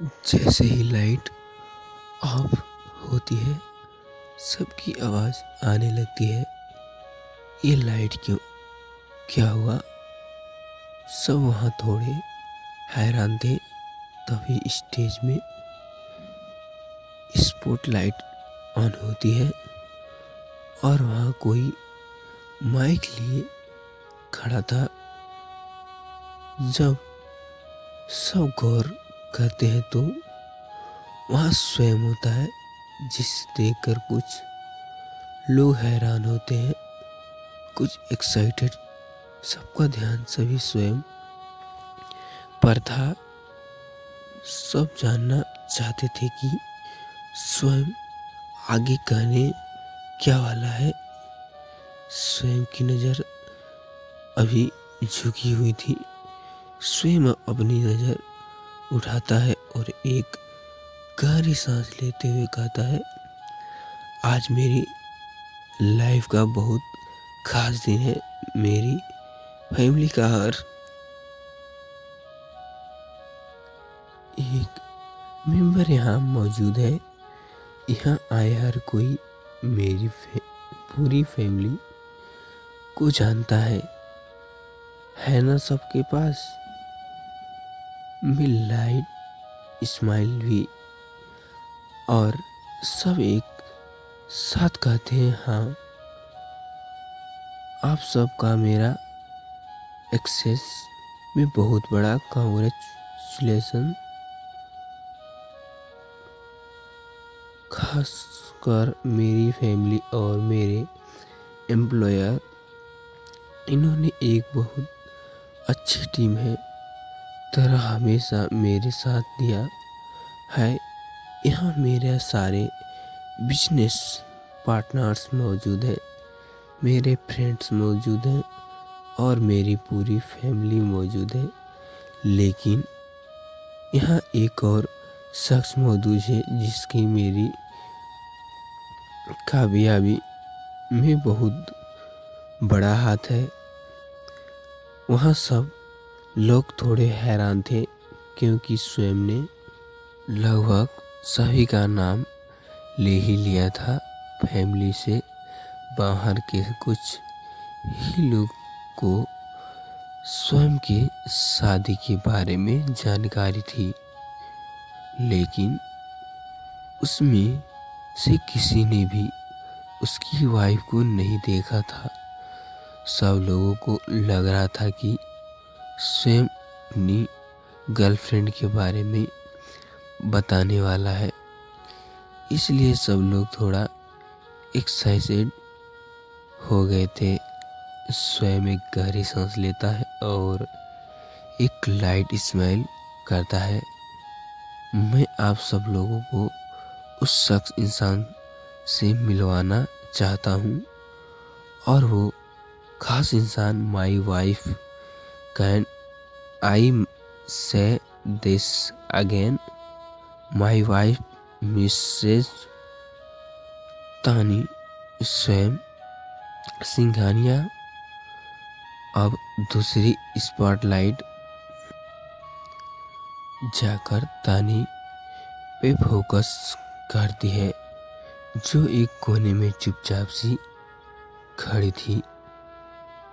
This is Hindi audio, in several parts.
जैसे ही लाइट ऑफ होती है सबकी आवाज़ आने लगती है। ये लाइट क्यों, क्या हुआ? सब वहाँ थोड़े हैरान थे। तभी स्टेज में स्पॉटलाइट ऑन होती है और वहाँ कोई माइक लिए खड़ा था। जब सब गौर करते हैं तो वहाँ स्वयं होता है, जिसे देखकर कुछ लोग हैरान होते हैं, कुछ एक्साइटेड। सबका ध्यान सभी स्वयं पर था। सब जानना चाहते थे कि स्वयं आगे कहने क्या वाला है। स्वयं की नज़र अभी झुकी हुई थी। स्वयं अपनी नज़र उठाता है और एक गहरी सांस लेते हुए कहता है, आज मेरी लाइफ का बहुत खास दिन है। मेरी फैमिली का हर एक मेंबर यहाँ मौजूद है। यहाँ आए हर कोई मेरी पूरी फैमिली को जानता है ना सबके पास मिल लाइट स्माइल भी। और सब एक साथ कहते हैं, हाँ, आप सबका मेरा एक्सेस में बहुत बड़ा कांग्रेचुलेसन। खासकर मेरी फैमिली और मेरे एम्प्लॉयर, इन्होंने एक बहुत अच्छी टीम है तरह हमेशा मेरे साथ दिया है। यहाँ मेरे सारे बिजनेस पार्टनर्स मौजूद हैं, मेरे फ्रेंड्स मौजूद हैं और मेरी पूरी फैमिली मौजूद है। लेकिन यहाँ एक और शख्स मौजूद है जिसकी मेरी कामयाबी में बहुत बड़ा हाथ है। वहाँ सब लोग थोड़े हैरान थे क्योंकि स्वयं ने लगभग सभी का नाम ले ही लिया था। फैमिली से बाहर के कुछ ही लोग को स्वयं के शादी के बारे में जानकारी थी, लेकिन उसमें से किसी ने भी उसकी वाइफ को नहीं देखा था। सब लोगों को लग रहा था कि स्वयं अपनी गर्लफ्रेंड के बारे में बताने वाला है, इसलिए सब लोग थोड़ा एक्साइटेड हो गए थे। स्वयं एक गहरी सांस लेता है और एक लाइट स्माइल करता है। मैं आप सब लोगों को उस शख्स इंसान से मिलवाना चाहता हूँ और वो खास इंसान my wife. Can I say this again? My wife Mrs Tani Swayam Singhania. अब दूसरी स्पॉटलाइट जाकर तानी पे फोकस करती है, जो एक कोने में चुपचाप सी खड़ी थी।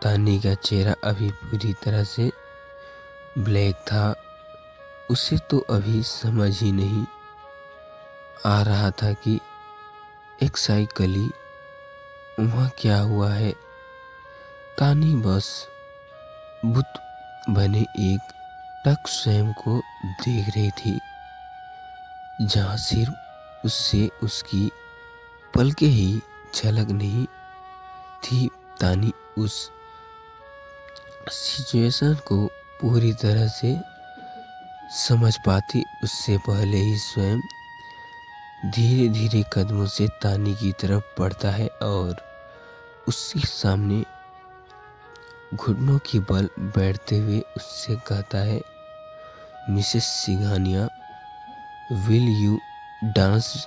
तानी का चेहरा अभी पूरी तरह से ब्लैक था। उसे तो अभी समझ ही नहीं आ रहा था कि एक्साइकली वहाँ क्या हुआ है। तानी बस बुत बने एक टक स्वयं को देख रही थी, जहाँ सिर्फ उससे उसकी पलकें ही झलक नहीं थी। तानी उस सिचुएशन को पूरी तरह से समझ पाती उससे पहले ही स्वयं धीरे धीरे कदमों से तानी की तरफ बढ़ता है और उसके सामने घुटनों के बल बैठते हुए उससे कहता है, Mrs Singhania, will you dance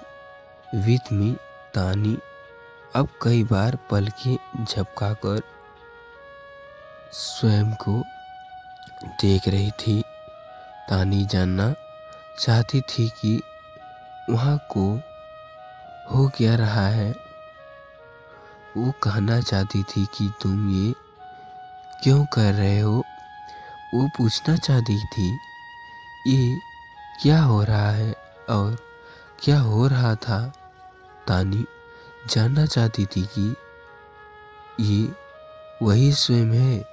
with me? तानी अब कई बार पलकें झपकाकर स्वयं को देख रही थी। तानी जानना चाहती थी कि वहाँ को हो क्या रहा है। वो कहना चाहती थी कि तुम ये क्यों कर रहे हो। वो पूछना चाहती थी ये क्या हो रहा है और क्या हो रहा था। तानी जानना चाहती थी कि ये वही स्वयं है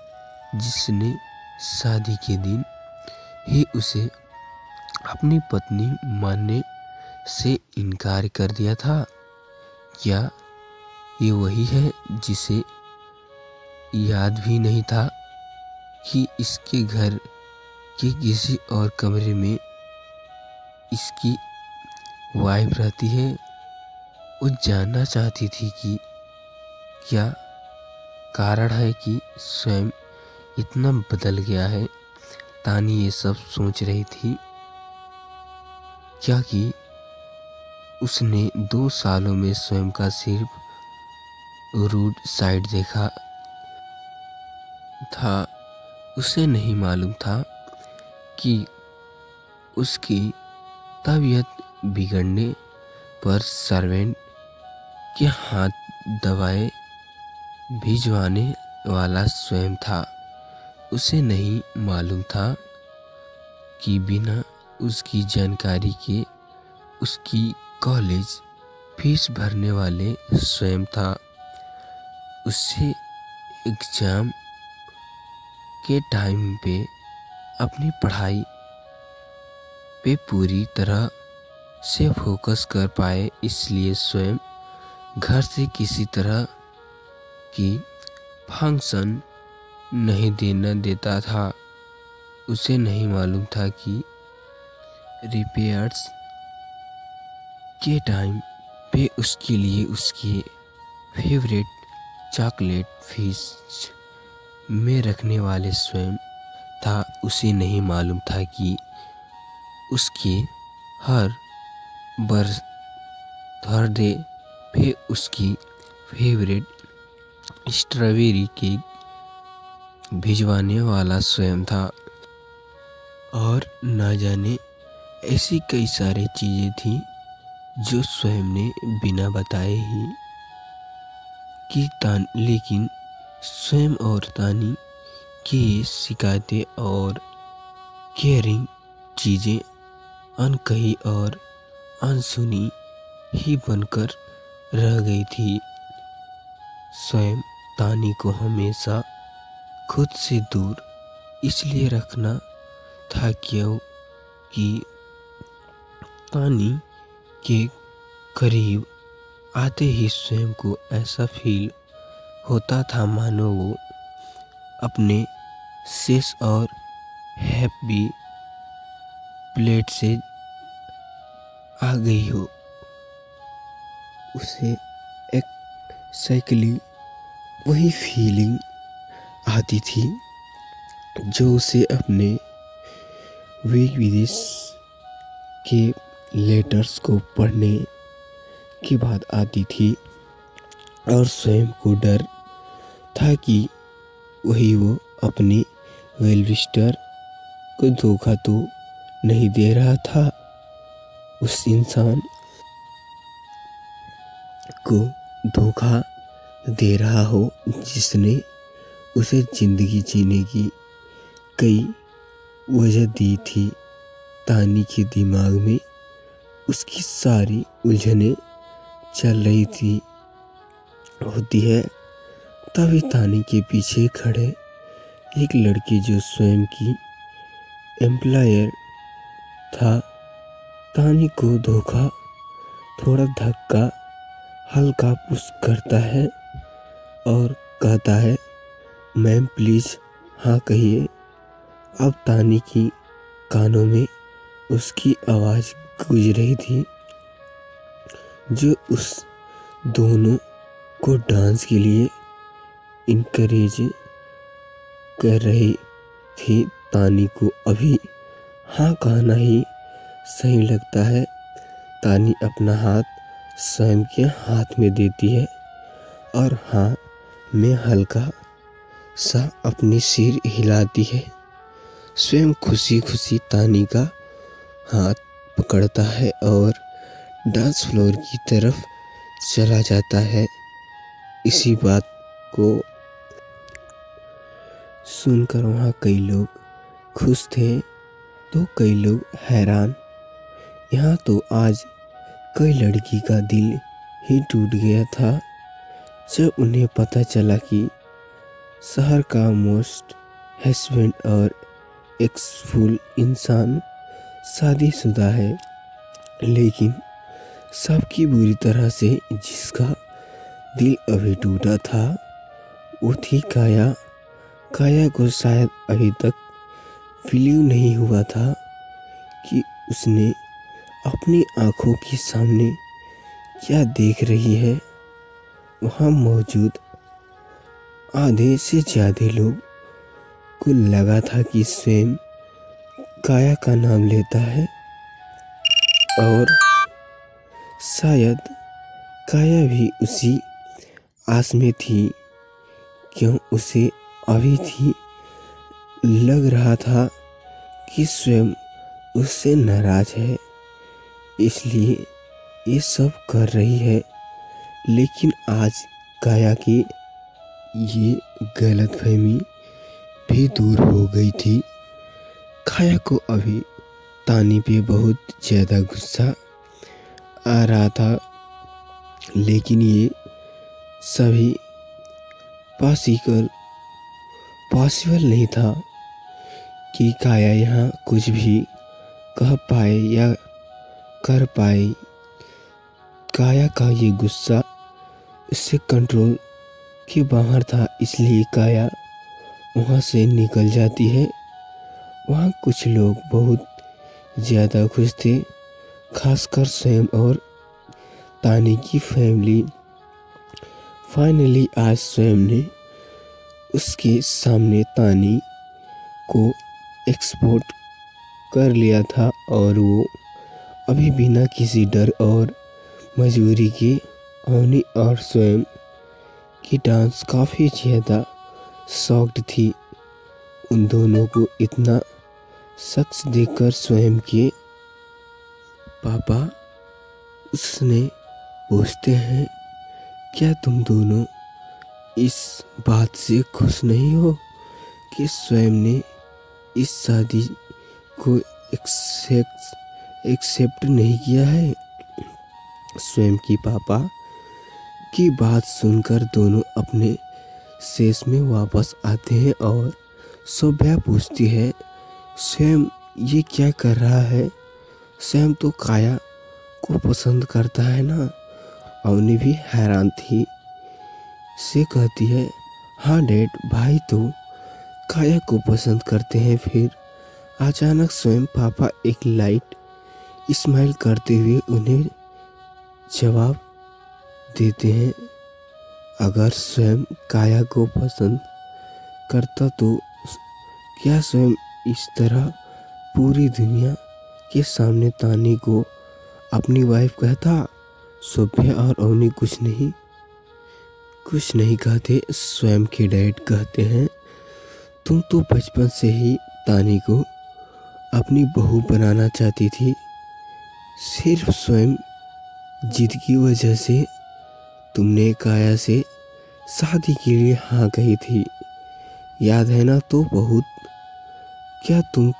जिसने शादी के दिन ही उसे अपनी पत्नी मानने से इनकार कर दिया था। क्या ये वही है जिसे याद भी नहीं था कि इसके घर के किसी और कमरे में इसकी वाइफ रहती है। वो जानना चाहती थी कि क्या कारण है कि स्वयं इतना बदल गया है। तानी ये सब सोच रही थी। क्या कि उसने 2 सालों में स्वयं का सिर्फ रूड साइड देखा था। उसे नहीं मालूम था कि उसकी तबीयत बिगड़ने पर सर्वेंट के हाथ दवाएं भिजवाने वाला स्वयं था। उसे नहीं मालूम था कि बिना उसकी जानकारी के उसकी कॉलेज फीस भरने वाले स्वयं था। उससे एग्जाम के टाइम पे अपनी पढ़ाई पे पूरी तरह से फोकस कर पाए, इसलिए स्वयं घर से किसी तरह की फंक्शन नहीं देता था। उसे नहीं मालूम था कि रिपेयर्स के टाइम पे उसके लिए उसके फेवरेट चॉकलेट फिश में रखने वाले स्वयं था। उसे नहीं मालूम था कि उसके हर बर्थडे पे उसकी फेवरेट स्ट्रॉबेरी केक भिजवाने वाला स्वयं था। और ना जाने ऐसी कई सारी चीज़ें थी जो स्वयं ने बिना बताए ही की लेकिन स्वयं और तानी की शिकायतें और केयरिंग चीज़ें अनकही और अनसुनी ही बनकर रह गई थी। स्वयं तानी को हमेशा खुद से दूर इसलिए रखना था क्योंकि तानी के करीब आते ही स्वयं को ऐसा फील होता था मानो वो अपने शेष और हैप्पी प्लेट से आ गई हो। उसे एक्जैक्टली वही फीलिंग आती थी जो उसे अपने विदेश के लेटर्स को पढ़ने के बाद आती थी। और स्वयं को डर था कि वही वो अपने वेलविस्टर को धोखा तो नहीं दे रहा था। उस इंसान को धोखा दे रहा हो जिसने उसे जिंदगी जीने की कई वजह दी थी। तानी के दिमाग में उसकी सारी उलझनें चल रही थी होती है। तभी तानी के पीछे खड़े एक लड़की जो स्वयं की एम्प्लॉयर था, तानी को धोखा थोड़ा धक्का हल्का पुश करता है और कहता है, मैम प्लीज़ हाँ कहिए। अब तानी की कानों में उसकी आवाज़ गूंज रही थी जो उस दोनों को डांस के लिए इनकरेज कर रही थी। तानी को अभी हाँ कहना ही सही लगता है। तानी अपना हाथ स्वयं के हाथ में देती है और हाँ में हल्का सा अपनी सिर हिलाती है। स्वयं खुशी खुशी तानी का हाथ पकड़ता है और डांस फ्लोर की तरफ चला जाता है। इसी बात को सुनकर वहाँ कई लोग खुश थे तो कई लोग हैरान। यहाँ तो आज कई लड़की का दिल ही टूट गया था जब उन्हें पता चला कि शहर का मोस्ट हस्बैंड और एक्सफुल इंसान शादीशुदा है। लेकिन सबकी बुरी तरह से जिसका दिल अभी टूटा था वो थी काया। काया को शायद अभी तक बिलीव नहीं हुआ था कि उसने अपनी आंखों के सामने क्या देख रही है। वहाँ मौजूद आधे से ज़्यादा लोग को लगा था कि स्वयं काया का नाम लेता है और शायद काया भी उसी आस में थी। क्यों उसे अभी थी लग रहा था कि स्वयं उससे नाराज है इसलिए ये सब कर रही है। लेकिन आज काया की ये गलतफहमी भी दूर हो गई थी। काया को अभी तानी पे बहुत ज़्यादा गुस्सा आ रहा था लेकिन ये सभी पॉसिबल नहीं था कि काया यहाँ कुछ भी कह पाए या कर पाए। काया का ये गुस्सा इससे कंट्रोल के बाहर था इसलिए काया वहाँ से निकल जाती है। वहाँ कुछ लोग बहुत ज़्यादा खुश थे, खासकर स्वयं और तानी की फैमिली। फाइनली आज स्वयं ने उसके सामने तानी को एक्सपोर्ट कर लिया था और वो अभी बिना किसी डर और मजबूरी के अवनी और स्वयं की डांस काफ़ी ज़्यादा शॉक्ड थी। उन दोनों को इतना शख्स देखकर स्वयं के पापा उसने पूछते हैं, क्या तुम दोनों इस बात से खुश नहीं हो कि स्वयं ने इस शादी को एक्सेप्ट नहीं किया है। स्वयं की पापा की बात सुनकर दोनों अपने शेष में वापस आते हैं और सोभ्या पूछती है, स्वयं ये क्या कर रहा है? स्वयं तो काया को पसंद करता है ना। अवनी भी हैरान थी से कहती है, हाँ डैड, भाई तो काया को पसंद करते हैं। फिर अचानक स्वयं पापा एक लाइट स्माइल करते हुए उन्हें जवाब देते हैं, अगर स्वयं काया को पसंद करता तो क्या स्वयं इस तरह पूरी दुनिया के सामने तानी को अपनी वाइफ कहता? सोभ्या और अवनी कुछ नहीं कहते। स्वयं के डैड कहते हैं, तुम तो बचपन से ही तानी को अपनी बहू बनाना चाहती थी। सिर्फ स्वयं जिद की वजह से तुमने काया से शादी के लिए हाँ कही थी, याद है ना? तो बहुत क्या तुम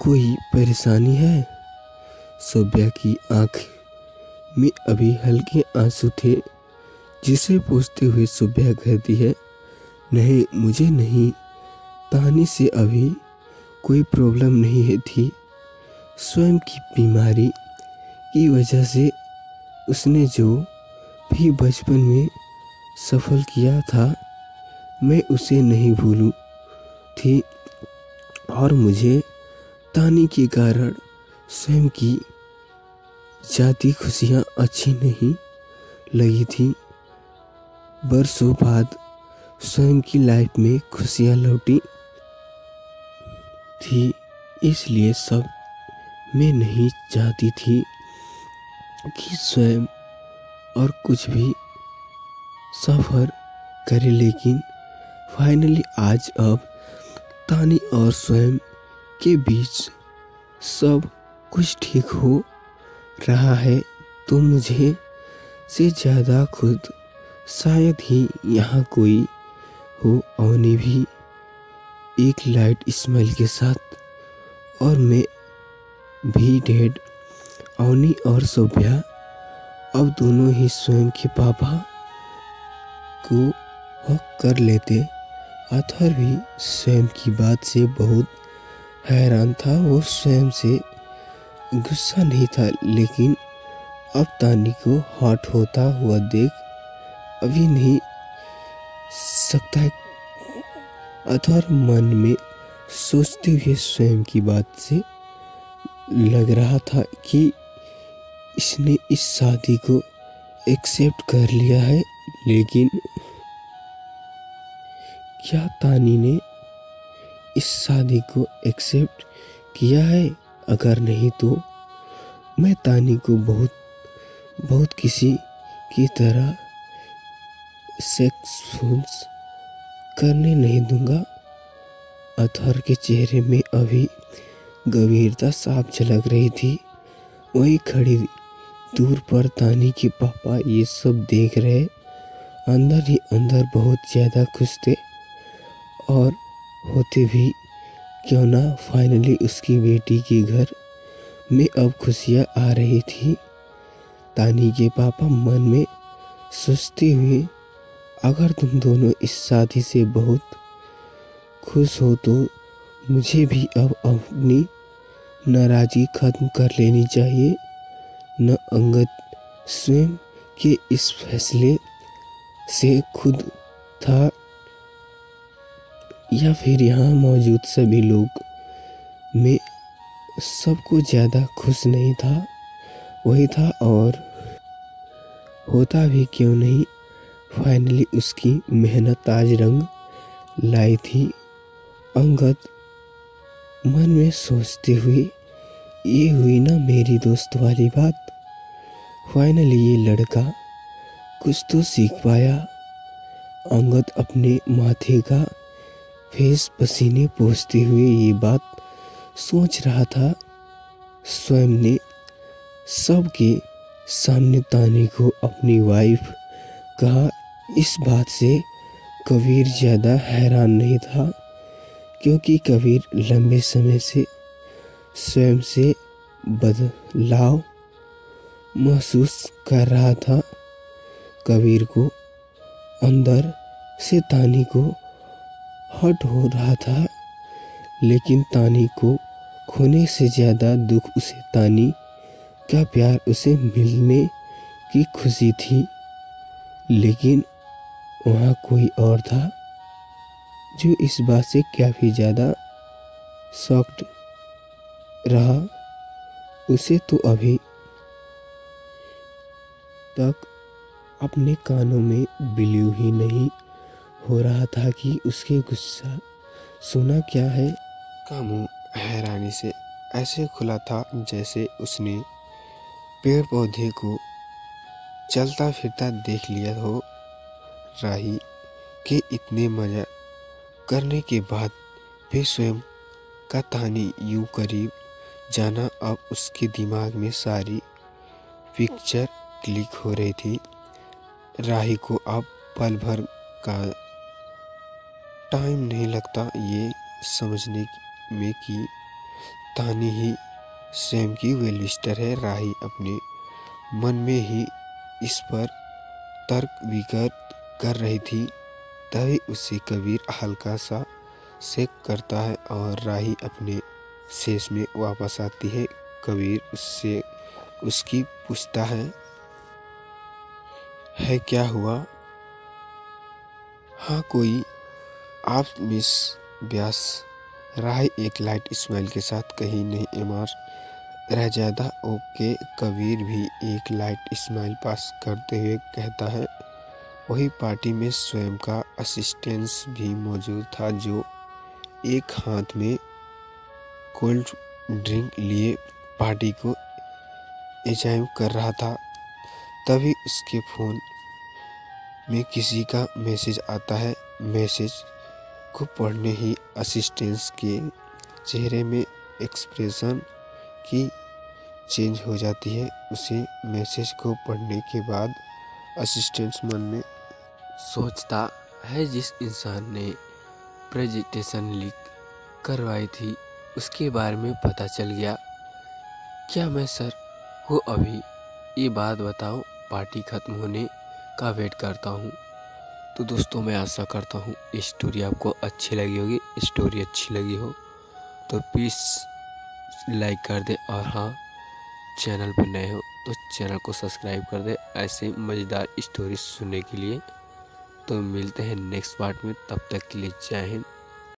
कोई परेशानी है? सोभ्या की आँख में अभी हल्के आंसू थे जिसे पूछते हुए सोभ्या कहती है, नहीं, मुझे नहीं, तानी से अभी कोई प्रॉब्लम नहीं है थी। स्वयं की बीमारी की वजह से उसने जो भी बचपन में सफल किया था मैं उसे नहीं भूलू थी और मुझे तानी के कारण स्वयं की जाती खुशियाँ अच्छी नहीं लगी थी। बरसों बाद स्वयं की लाइफ में खुशियाँ लौटी थी इसलिए सब मैं नहीं चाहती थी कि स्वयं और कुछ भी सफ़र करे। लेकिन फाइनली आज अब तानी और स्वयं के बीच सब कुछ ठीक हो रहा है तो मुझे से ज़्यादा खुद शायद ही यहाँ कोई हो। अवनी भी एक लाइट स्माइल के साथ और मैं भी डेड। अवनी और सोफिया अब दोनों ही स्वयं के पापा को हक कर लेते। अथर भी स्वयं की बात से बहुत हैरान था। वो स्वयं से गुस्सा नहीं था, लेकिन अब तानी को हॉट होता हुआ देख अभी नहीं सकता है। अथर मन में सोचते हुए स्वयं की बात से लग रहा था कि इसने इस शादी को एक्सेप्ट कर लिया है, लेकिन क्या तानी ने इस शादी को एक्सेप्ट किया है? अगर नहीं तो मैं तानी को बहुत किसी की तरह सेक्स करने नहीं दूंगा। अथर के चेहरे में अभी गंभीरता साफ झलक रही थी। वही खड़ी दूर पर तानी के पापा ये सब देख रहे अंदर ही अंदर बहुत ज़्यादा खुश थे, और होते भी क्यों ना। फाइनली उसकी बेटी के घर में अब खुशियाँ आ रही थी। तानी के पापा मन में सोचते हुए, अगर तुम दोनों इस शादी से बहुत खुश हो तो मुझे भी अब अपनी नाराज़गी खत्म कर लेनी चाहिए। न अंगद स्वयं के इस फैसले से खुद था या फिर यहाँ मौजूद सभी लोग में सबको ज़्यादा खुश नहीं था, वही था। और होता भी क्यों नहीं, फाइनली उसकी मेहनत आज रंग लाई थी। अंगद मन में सोचते हुए, ये हुई ना मेरी दोस्त वाली बात। फाइनली ये लड़का कुछ तो सीख पाया। अंगद अपने माथे का फेस पसीने पोंछते हुए ये बात सोच रहा था। स्वयं ने सबके सामने तानी को अपनी वाइफ कहा। इस बात से कबीर ज़्यादा हैरान नहीं था, क्योंकि कबीर लंबे समय से स्वयं से बदलाव महसूस कर रहा था। कबीर को अंदर से तानी को हर्ट हो रहा था, लेकिन तानी को खोने से ज़्यादा दुख उसे तानी का प्यार उसे मिलने की खुशी थी। लेकिन वहाँ कोई और था जो इस बात से काफ़ी ज़्यादा शॉक्ड रहा। उसे तो अभी तक अपने कानों में बिलीव ही नहीं हो रहा था कि उसके गुस्सा सुना क्या है। का मुंह हैरानी से ऐसे खुला था जैसे उसने पेड़ पौधे को चलता फिरता देख लिया हो। राही के इतने मजा करने के बाद भी स्वयं का तानी यूं करीब जाना, अब उसके दिमाग में सारी पिक्चर क्लिक हो रही थी। राही को अब पल भर का टाइम नहीं लगता ये समझने में कि तानी ही स्वयं की वेलिस्टर है। राही अपने मन में ही इस पर तर्क वितर्क कर रही थी। तभी उसे कबीर हल्का सा शेक करता है और राही अपने शेष में वापस आती है। कबीर उससे उसकी पूछता है क्या हुआ? हाँ कोई आप मिस व्यास? राही एक लाइट स्माइल के साथ कहीं नहीं एमआर रह जाता। ओके। कबीर भी एक लाइट स्माइल पास करते हुए कहता है। वही पार्टी में स्वयं का असिस्टेंस भी मौजूद था, जो एक हाथ में कोल्ड ड्रिंक लिए पार्टी को एंजॉय कर रहा था। तभी उसके फ़ोन में किसी का मैसेज आता है। मैसेज को पढ़ने ही असिस्टेंस के चेहरे में एक्सप्रेशन की चेंज हो जाती है। उसे मैसेज को पढ़ने के बाद असिस्टेंट मन में सोचता है, जिस इंसान ने प्रेजेंटेशन लीक करवाई थी उसके बारे में पता चल गया। क्या मैं सर को अभी ये बात बताऊं? पार्टी खत्म होने का वेट करता हूं। तो दोस्तों, मैं आशा करता हूं ये स्टोरी आपको अच्छी लगी होगी। स्टोरी अच्छी लगी हो तो प्लीज़ लाइक कर दे, और हाँ, चैनल पर नए हो तो चैनल को सब्सक्राइब कर दे ऐसे मज़ेदार स्टोरी सुनने के लिए। तो मिलते हैं नेक्स्ट पार्ट में, तब तक के लिए जय हिंद।